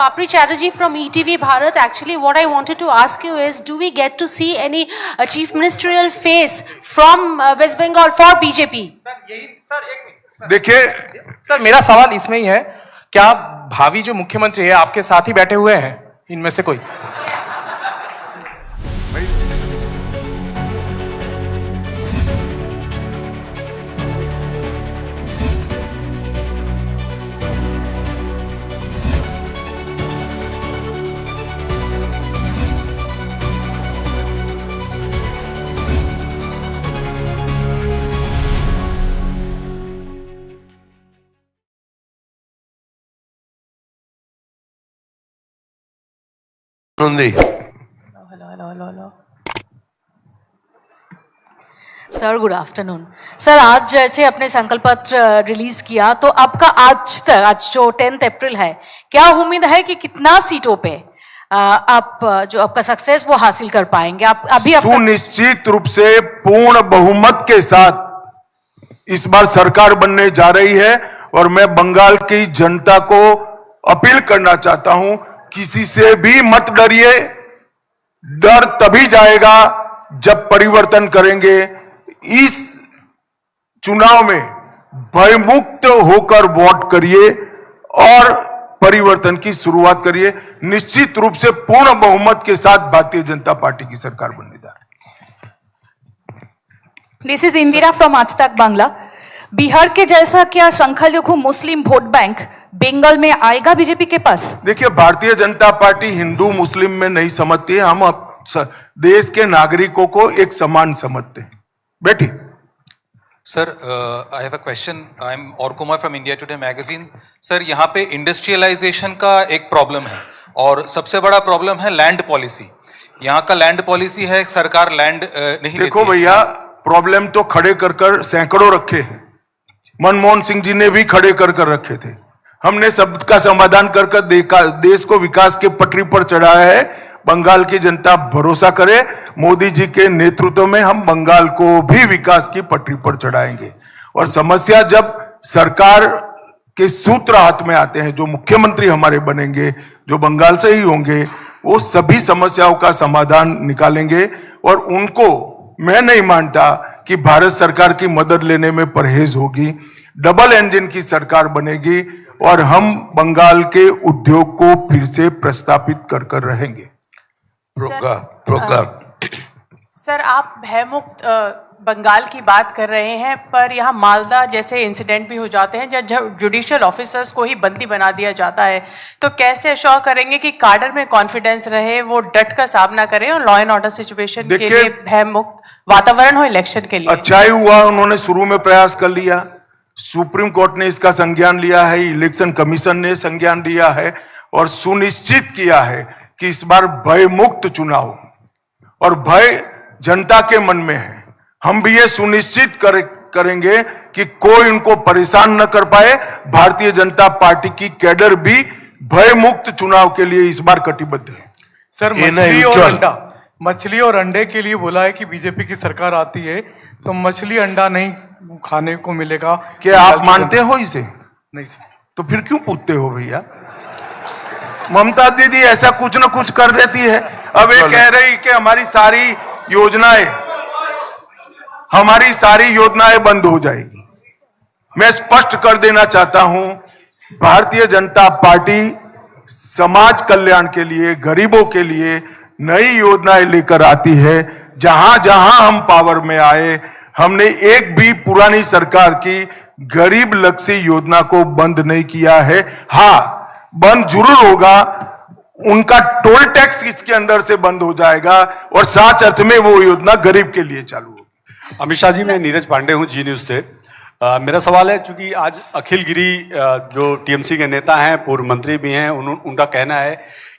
Papri Chatterjee from ETV Bharat. Actually, what I wanted to ask you is, do we get to see any chief ministerial face from West Bengal for BJP? देखिए sir, मेरा सवाल इसमें ही है, क्या भावी जो मुख्यमंत्री है आपके साथ ही बैठे हुए हैं इनमें से कोई? Hello. Sir good afternoon. Sir, आज जैसे अपने संकल्प पत्र रिलीज किया, तो आपका आज जो 10 अप्रैल है, क्या उम्मीद है कि कितना सीटों पे आप जो आपका सक्सेस वो हासिल कर पाएंगे? आप अभी सुनिश्चित रूप से पूर्ण बहुमत के साथ इस बार सरकार बनने जा रही है और मैं बंगाल की जनता को अपील करना चाहता हूं, किसी से भी मत डरिए। डर तभी जाएगा जब परिवर्तन करेंगे। इस चुनाव में भयमुक्त होकर वोट करिए और परिवर्तन की शुरुआत करिए। निश्चित रूप से पूर्ण बहुमत के साथ भारतीय जनता पार्टी की सरकार बनने जा रही है। दिस इज इंदिरा फ्रॉम आज तक बांग्ला। बिहार के जैसा क्या संख्यालघु मुस्लिम वोट बैंक बंगाल में आएगा बीजेपी के पास? देखिए, भारतीय जनता पार्टी हिंदू मुस्लिम में नहीं समझती है। हम देश के नागरिकों को एक समान समझते हैं। बेटी sir, I have a question. I am और Kumar from India Today magazine. Sir, यहाँ पे इंडस्ट्रियलाइजेशन का एक प्रॉब्लम है और सबसे बड़ा प्रॉब्लम है लैंड पॉलिसी। यहाँ का लैंड पॉलिसी है, सरकार लैंड नहीं देखो भैया, प्रॉब्लम तो खड़े कर सैकड़ों रखे हैं। मनमोहन सिंह जी ने भी खड़े कर रखे थे। हमने सबका समाधान कर देश को विकास के पटरी पर चढ़ाया है। बंगाल की जनता भरोसा करे, मोदी जी के नेतृत्व में हम बंगाल को भी विकास की पटरी पर चढ़ाएंगे। और समस्या जब सरकार के सूत्र हाथ में आते हैं, जो मुख्यमंत्री हमारे बनेंगे, जो बंगाल से ही होंगे, वो सभी समस्याओं का समाधान निकालेंगे। और उनको मैं नहीं मानता कि भारत सरकार की मदद लेने में परहेज होगी। डबल इंजन की सरकार बनेगी और हम बंगाल के उद्योग को फिर से प्रस्तापित कर रहेंगे। सर, आप भयमुक्त बंगाल की बात कर रहे हैं, पर यहाँ मालदा जैसे इंसिडेंट भी हो जाते हैं जब जुडिशियल ऑफिसर्स को ही बंदी बना दिया जाता है, तो कैसे अश्योर करेंगे कि काडर में कॉन्फिडेंस रहे, वो डट कर सामना करें और लॉ एंड ऑर्डर सिचुएशन के लिए भयमुक्त वातावरण हो इलेक्शन के लिए? अच्छा ही हुआ उन्होंने शुरू में प्रयास कर लिया। सुप्रीम कोर्ट ने इसका संज्ञान लिया है, इलेक्शन कमीशन ने संज्ञान लिया है और सुनिश्चित किया है कि इस बार भय मुक्त चुनाव, और भय जनता के मन में है। हम भी ये सुनिश्चित करेंगे कि कोई उनको परेशान न कर पाए। भारतीय जनता पार्टी की कैडर भी भय मुक्त चुनाव के लिए इस बार कटिबद्ध है। सर, मछली और अंडे के लिए बोला है कि बीजेपी की सरकार आती है तो मछली अंडा नहीं खाने को मिलेगा। क्या आप मानते हो इसे? नहीं सर। तो फिर क्यों पूछते हो भैया? ममता दीदी ऐसा कुछ न कुछ कर देती है। अब ये कह रही कि हमारी सारी योजनाएं बंद हो जाएगी। मैं स्पष्ट कर देना चाहता हूं, भारतीय जनता पार्टी समाज कल्याण के लिए, गरीबों के लिए नई योजनाएं लेकर आती है। जहां जहां हम पावर में आए, हमने एक भी पुरानी सरकार की गरीब लक्ष्य योजना को बंद नहीं किया है। हाँ, बंद जरूर होगा, उनका टोल टैक्स इसके अंदर से बंद हो जाएगा और साथ अर्थ में वो योजना गरीब के लिए चालू होगी। अमित शाह जी, मैं नीरज पांडे हूं, जी न्यूज से। मेरा सवाल है, चूंकि आज अखिल गिरी जो टीएमसी के नेता हैं, पूर्व मंत्री भी हैं, उनका कहना है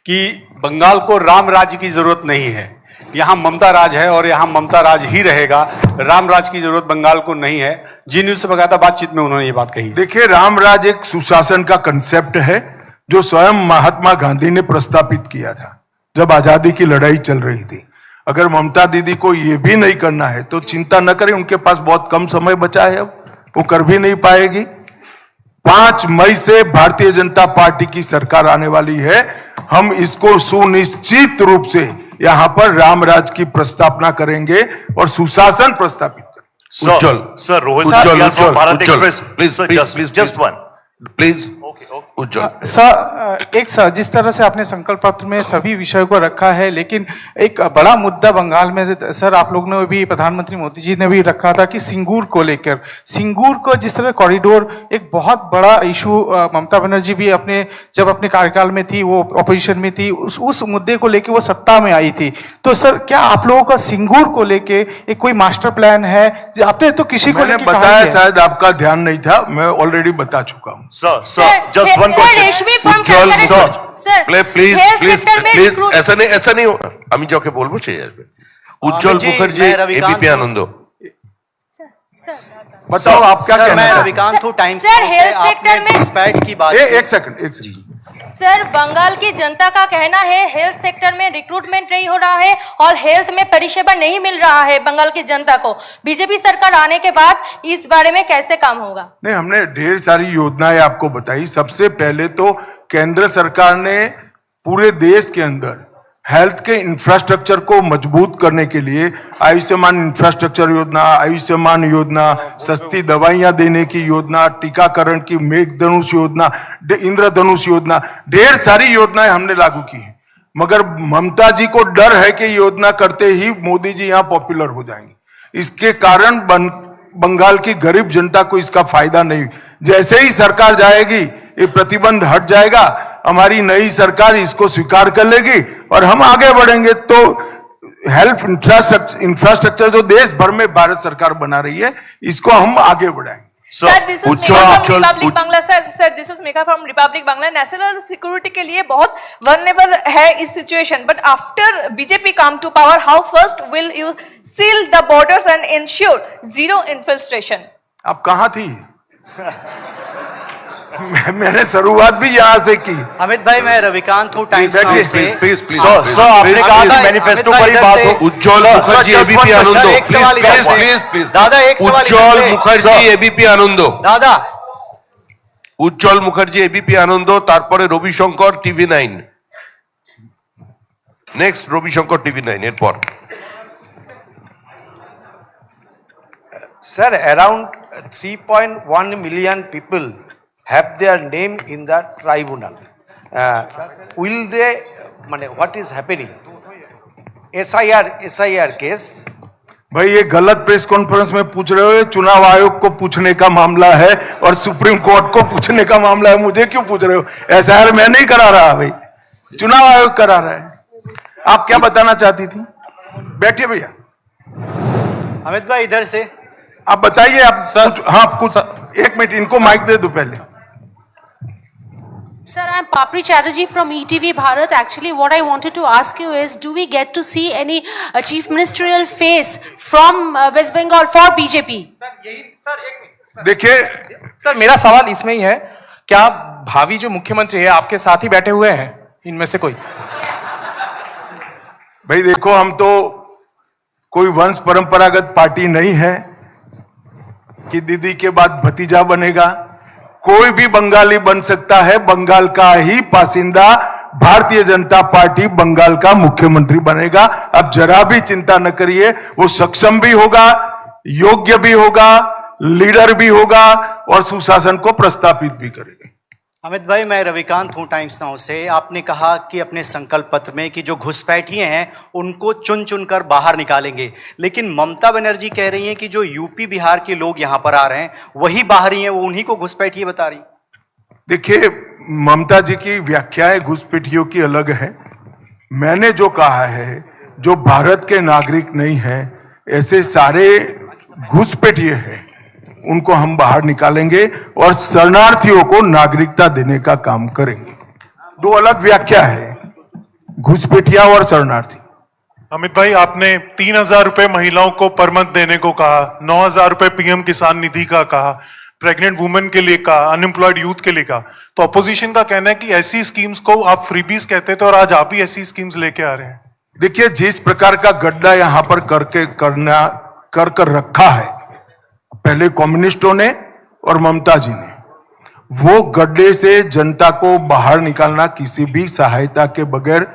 कि बंगाल को राम राज्य की जरूरत नहीं है, यहाँ ममता राज है और यहाँ ममता राज ही रहेगा, राम राज की जरूरत बंगाल को नहीं है। जी न्यूज से बकायदा बातचीत में उन्होंने ये बात कही। देखिए, राम राज एक सुशासन का कंसेप्ट है जो स्वयं महात्मा गांधी ने प्रस्तापित किया था जब आजादी की लड़ाई चल रही थी। अगर ममता दीदी को ये भी नहीं करना है तो चिंता न करें, उनके पास बहुत कम समय बचा है, अब वो कर भी नहीं पाएगी। 5 मई से भारतीय जनता पार्टी की सरकार आने वाली है। हम इसको सुनिश्चित रूप से यहां पर रामराज की प्रस्तावना करेंगे और सुशासन प्रस्थापित करेंगे। Ujjwal sir Rohit Ujjwal from Bharat Ujjwal Express. Please Sir, please just one. Please Ujjwal sir जिस तरह से आपने संकल्प पत्र में सभी विषयों को रखा है, लेकिन एक बड़ा मुद्दा बंगाल में सर आप लोग ने भी, प्रधानमंत्री मोदी जी ने भी रखा था कि सिंगूर को लेकर, सिंगूर को जिस तरह कॉरिडोर एक बहुत बड़ा इशू, ममता बनर्जी भी जब अपने कार्यकाल में थी, वो ऑपोजिशन में थी, उस मुद्दे को लेकर वो सत्ता में आई थी। तो सर क्या आप लोगों का सिंगूर को लेके एक कोई मास्टर प्लान है? आपने तो किसी को मैंने लेके बताया, शायद आपका ध्यान नहीं था, मैं ऑलरेडी बता चुका हूं। Sir, just one question. Ujjwal Sir, please health please sector में प्लीज recruit- ऐसा नहीं होगा। আমি যাকে বলবো সেই আসবে। উজ্জ্বল মুখার্জি এবিপি আনন্দ। बताओ आप क्या कहना मैं है? रविकांत हूँ टाइम्स सर, नाउ से। हेल्थ आपने सेक्टर में- घुसपैठ की बात की। एक सेकंड। सर बंगाल की जनता का कहना है हेल्थ सेक्टर में रिक्रूटमेंट नहीं हो रहा है और हेल्थ में परिषेवा नहीं मिल रहा है बंगाल की जनता को। बीजेपी सरकार आने के बाद इस बारे में कैसे काम होगा? नहीं, हमने ढेर सारी योजनाएं आपको बताई। सबसे पहले तो केंद्र सरकार ने पूरे देश के अंदर हेल्थ के इंफ्रास्ट्रक्चर को मजबूत करने के लिए आयुष्मान इंफ्रास्ट्रक्चर योजना, आयुष्मान योजना, सस्ती दवाइयां देने की योजना, टीकाकरण की मेघधनुष योजना, इंद्रधनुष योजना, ढेर सारी योजनाएं हमने लागू की हैं। मगर ममता जी को डर है कि योजना करते ही मोदी जी यहां पॉपुलर हो जाएंगे। इसके कारण बंगाल की गरीब जनता को इसका फायदा नहीं। जैसे ही सरकार जाएगी ये प्रतिबंध हट जाएगा, हमारी नई सरकार इसको स्वीकार कर लेगी और हम आगे बढ़ेंगे। तो हेल्थ इंफ्रास्ट्रक्चर जो देश भर में भारत सरकार बना रही है, इसको हम आगे बढ़ाएंगे। Sir, this is Megha from Republic Bangla. Sir, this is Megha from Republic Bangla. National security के लिए बहुत vulnerable है इस situation. But after BJP come to power, how first will you seal the borders and ensure zero infiltration? आप कहां थी? मैंने शुरुआत भी यहां से की। अमित भाई मैं रविकांत हूँ टाइम्स नाउ से। प्लीज Sir, आपने कहा कि मैनिफेस्टो पर ही बात हो। उज्जवल मुखर्जी एबीपी आनंद। एक सवाल इधर से। प्लीज दादा एक सवाल इधर उज्जवल से। मुखर्जी एबीपी आनंद। दादा উজ্জ্বল মুখার্জি এবিপি আনন্দ, তারপরে Ravishankar TV 9, next Ravishankar TV 9 এরপর। Sir, around 3.1 million people have their name in the tribunal. Will they, what is happening? SIR case. भाई ये गलत प्रेस कॉन्फ्रेंस में पूछ रहे हो, चुनाव आयोग को पूछने का मामला है और सुप्रीम कोर्ट को पूछने का मामला है। मुझे क्यों पूछ रहे हो? एसआईआर मैं नहीं करा रहा भाई, चुनाव आयोग करा रहा है। आप क्या बताना चाहती थी? बैठिए भैया। अमित भाई इधर से आप बताइए। आप सर, हाँ कुछ एक मिनट इनको माइक दे दो पहले। Sir, I'm Papri Chatterjee from ETV Bharat. Actually, what I wanted to ask you is, do we get to see any chief ministerial face from West Bengal for BJP? देखिए sir मेरा सवाल इसमें ही है, क्या भावी जो मुख्यमंत्री है आपके साथ ही बैठे हुए हैं इनमें से कोई? भाई देखो, हम तो कोई वंश परंपरागत पार्टी नहीं है कि दीदी के बाद भतीजा बनेगा। कोई भी बंगाली बन सकता है। बंगाल का ही बासिंदा भारतीय जनता पार्टी बंगाल का मुख्यमंत्री बनेगा। अब जरा भी चिंता न करिए, वो सक्षम भी होगा, योग्य भी होगा, लीडर भी होगा और सुशासन को प्रस्तापित भी करेगा। अमित भाई मैं रविकांत हूँ टाइम्स नाउ से। आपने कहा कि अपने संकल्प पत्र में कि जो घुसपैठिए हैं उनको चुन चुन कर बाहर निकालेंगे, लेकिन ममता बनर्जी कह रही हैं कि जो यूपी बिहार के लोग यहाँ पर आ रहे हैं वही बाहरी हैं, वो उन्हीं को घुसपैठिए बता रही। देखिए, ममता जी की व्याख्याएं घुसपैठियों की अलग है। मैंने जो कहा है, जो भारत के नागरिक नहीं है, ऐसे सारे घुसपैठिए हैं, उनको हम बाहर निकालेंगे और शरणार्थियों को नागरिकता देने का काम करेंगे। दो अलग व्याख्या है, घुसपैठिया और शरणार्थी। अमित भाई आपने 3,000 रुपए महिलाओं को पर मंथ देने को कहा, 9,000 रुपए पीएम किसान निधि का कहा, प्रेग्नेंट वुमेन के लिए कहा, अनएम्प्लॉयड यूथ के लिए कहा। तो अपोजिशन का कहना है कि ऐसी स्कीम्स को आप फ्रीबीज कहते थे और आज आप ही ऐसी स्कीम्स लेके आ रहे हैं। देखिए, जिस प्रकार का गड्ढा यहां पर कर रखा है, पहले कम्युनिस्टों ने और ममता जी ने, वो गड्ढे से जनता को बाहर निकालना किसी भी सहायता के बगैर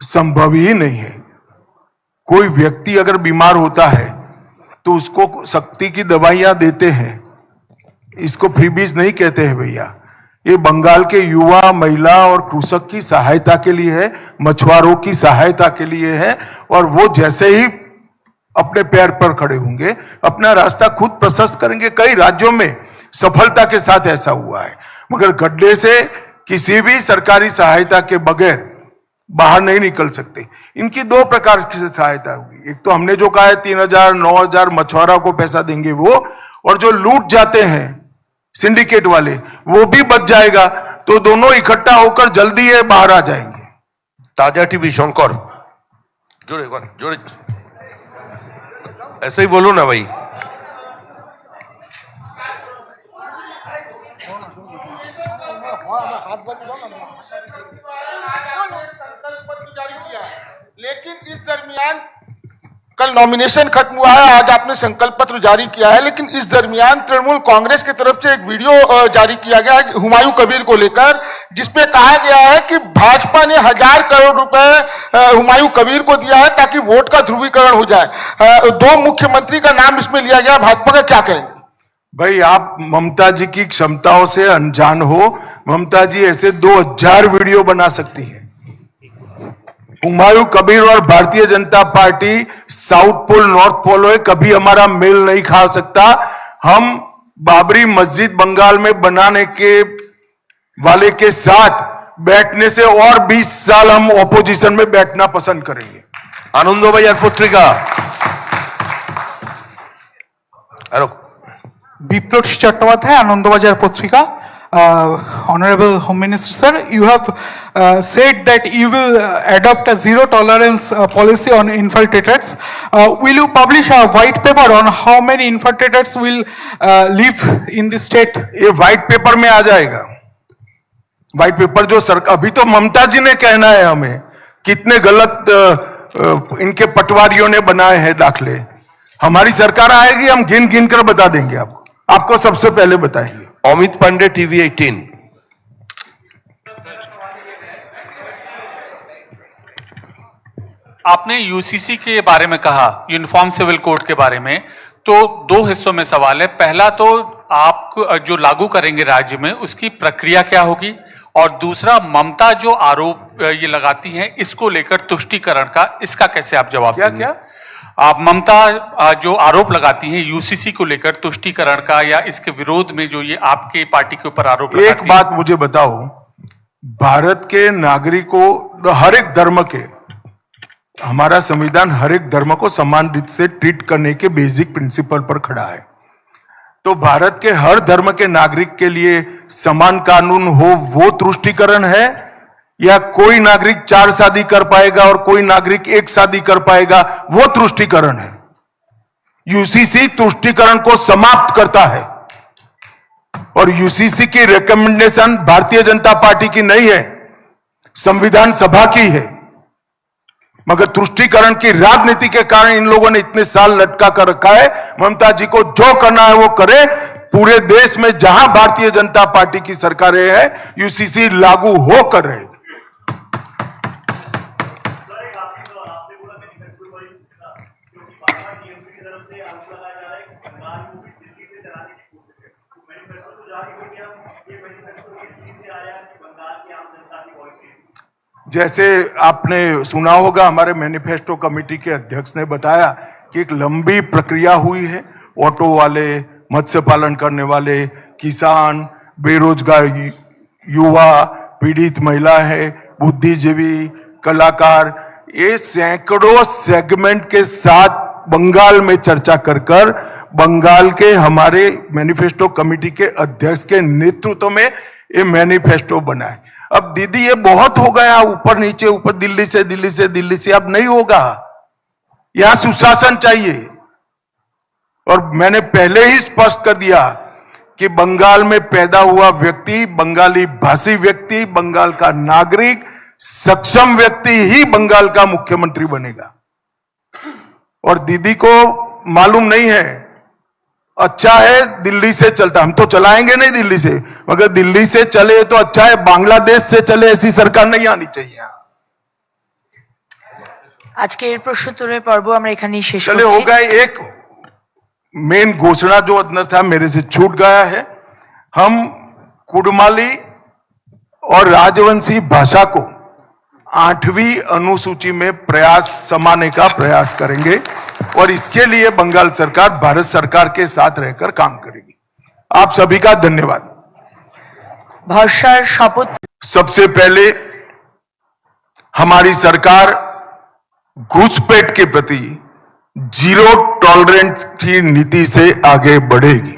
संभव ही नहीं है। कोई व्यक्ति अगर बीमार होता है तो उसको शक्ति की दवाइयां देते हैं, इसको फ्रीबीज नहीं कहते हैं भैया। ये बंगाल के युवा, महिला और कृषक की सहायता के लिए है, मछुआरों की सहायता के लिए है, और वो जैसे ही अपने पैर पर खड़े होंगे अपना रास्ता खुद प्रशस्त करेंगे। कई राज्यों में सफलता के साथ ऐसा हुआ है, मगर गड्ढे से किसी भी सरकारी सहायता के बगैर बाहर नहीं निकल सकते। इनकी दो प्रकार की सहायता होगी, एक तो हमने जो कहा है 3,000 9,000 मछुआरों को पैसा देंगे वो, और जो लूट जाते हैं सिंडिकेट वाले वो भी बच जाएगा, तो दोनों इकट्ठा होकर जल्दी ये बाहर आ जाएंगे। ताजा टीवी शंकर जोड़े जोड़े ऐसे ही बोलो ना भाई। लेकिन इस दरमियान कल नॉमिनेशन खत्म हुआ है, आज आपने संकल्प पत्र जारी किया है, लेकिन इस दरमियान तृणमूल कांग्रेस की तरफ से एक वीडियो जारी किया गया है हुमायूं कबीर को लेकर, जिसपे कहा गया है कि भाजपा ने 1,000 करोड़ रुपए हुमायूं कबीर को दिया है ताकि वोट का ध्रुवीकरण हो जाए। 2 मुख्यमंत्री का नाम इसमें लिया गया, भाजपा का क्या कहेंगे? भाई आप ममता जी की क्षमताओं से अनजान हो। ममता जी ऐसे 2000 वीडियो बना सकती है। हुमायूं कबीर और Bharatiya Janata Party south pole north pole है, कभी हमारा मेल नहीं खा सकता। हम बाबरी मस्जिद बंगाल में बनाने के वाले के साथ बैठने से और 20 साल हम ऑपोजिशन में बैठना पसंद करेंगे। आनंदबाजार पत्रिका বিপ্লব চট্টোপাধ্যায়, আনন্দবাজার পত্রিকা। Honorable Home Minister sir, you have said that you will adopt a zero tolerance policy on infiltrators. Will you publish a white paper on how many infiltrators will live in the state? ये white paper में आ जाएगा। White paper जो सरकार, अभी तो ममता जी ने कहना है हमें कितने गलत इनके पटवारियों ने बनाए हैं दाखले। हमारी सरकार आएगी, हम गिन गिन कर बता देंगे आपको सबसे पहले बताएंगे। अमित पांडे टीवी 18। आपने यूसीसी के बारे में कहा, यूनिफॉर्म सिविल कोड के बारे में, तो 2 हिस्सों में सवाल है। पहला तो आप जो लागू करेंगे राज्य में उसकी प्रक्रिया क्या होगी, और दूसरा ममता जो आरोप ये लगाती हैं इसको लेकर तुष्टीकरण का, इसका कैसे आप जवाब देंगे? क्या आप ममता जो आरोप लगाती हैं यूसीसी को लेकर तुष्टीकरण का, या इसके विरोध में जो ये आपके पार्टी के ऊपर आरोप लगाती हैं? एक बात मुझे बताओ, भारत के नागरिकों, हर एक धर्म के, हमारा संविधान हर एक धर्म को समान रीत से ट्रीट करने के बेसिक प्रिंसिपल पर खड़ा है। तो भारत के हर धर्म के नागरिक के लिए समान कानून हो, वो तुष्टीकरण है, या कोई नागरिक 4 शादी कर पाएगा और कोई नागरिक 1 शादी कर पाएगा, वो तुष्टीकरण है? यूसीसी तुष्टीकरण को समाप्त करता है, और यूसीसी की रिकमेंडेशन भारतीय जनता पार्टी की नहीं है, संविधान सभा की है। मगर तुष्टीकरण की राजनीति के कारण इन लोगों ने इतने साल लटका कर रखा है। ममता जी को जो करना है वो करे। पूरे देश में जहां भारतीय जनता पार्टी की सरकारें हैं, यूसीसी लागू होकर रहे। जैसे आपने सुना होगा, हमारे मैनिफेस्टो कमेटी के अध्यक्ष ने बताया कि एक लंबी प्रक्रिया हुई है। ऑटो वाले, मत्स्य पालन करने वाले, किसान, बेरोजगार युवा, पीड़ित महिला है, बुद्धिजीवी, कलाकार, ये सैकड़ों सेगमेंट के साथ बंगाल में चर्चा कर बंगाल के हमारे मैनिफेस्टो कमेटी के अध्यक्ष के नेतृत्व में ये मैनिफेस्टो बना है। अब दीदी ये बहुत हो गया, ऊपर नीचे, ऊपर दिल्ली से दिल्ली से दिल्ली से, अब नहीं होगा। यहां सुशासन चाहिए। और मैंने पहले ही स्पष्ट कर दिया कि बंगाल में पैदा हुआ व्यक्ति, बंगाली भाषी व्यक्ति, बंगाल का नागरिक, सक्षम व्यक्ति ही बंगाल का मुख्यमंत्री बनेगा। और दीदी को मालूम नहीं है अच्छा है दिल्ली से चलता, हम तो चलाएंगे नहीं दिल्ली से, मगर दिल्ली से चले तो अच्छा है, बांग्लादेश से चले ऐसी सरकार नहीं आनी चाहिए। আজকে এর প্রশ্নোত্তরের পর্ব আমরা এখানেই শেষ चले हो করছি। गए। एक मेन घोषणा जो अंदर था मेरे से छूट गया है, हम कुडमाली और राजवंशी भाषा को 8वीं अनुसूची में प्रयास समाने का प्रयास करेंगे और इसके लिए बंगाल सरकार भारत सरकार के साथ रहकर काम करेगी। आप सभी का धन्यवाद। ভরসার শপথ। सबसे पहले हमारी सरकार घुसपैठ के प्रति जीरो टॉलरेंस की नीति से आगे बढ़ेगी।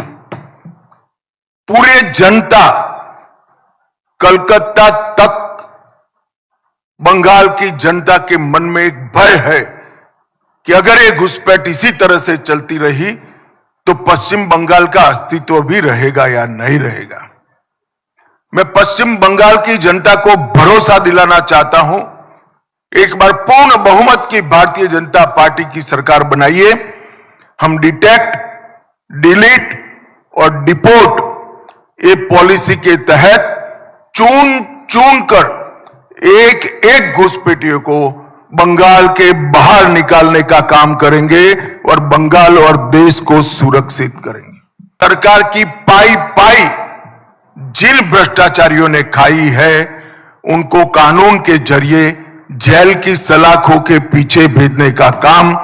पूरे जनता कलकत्ता तक बंगाल की जनता के मन में एक भय है कि अगर ये घुसपैठ इसी तरह से चलती रही तो पश्चिम बंगाल का अस्तित्व भी रहेगा या नहीं रहेगा। मैं पश्चिम बंगाल की जनता को भरोसा दिलाना चाहता हूं, एक बार पूर्ण बहुमत की भारतीय जनता पार्टी की सरकार बनाइए। हम डिटेक्ट, डिलीट और डिपोर्ट ये पॉलिसी के तहत चुन चुन कर एक एक घुसपैठियों को बंगाल के बाहर निकालने का काम करेंगे और बंगाल और देश को सुरक्षित करेंगे। सरकार की पाई पाई जिन भ्रष्टाचारियों ने खाई है उनको कानून के जरिए जेल की सलाखों के पीछे भेजने का काम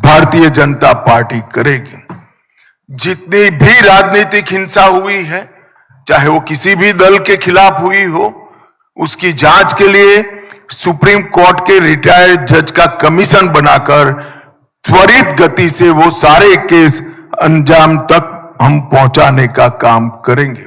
भारतीय जनता पार्टी करेगी। जितनी भी राजनीतिक हिंसा हुई है, चाहे वो किसी भी दल के खिलाफ हुई हो, उसकी जांच के लिए सुप्रीम कोर्ट के रिटायर्ड जज का कमीशन बनाकर त्वरित गति से वो सारे केस अंजाम तक हम पहुंचाने का काम करेंगे।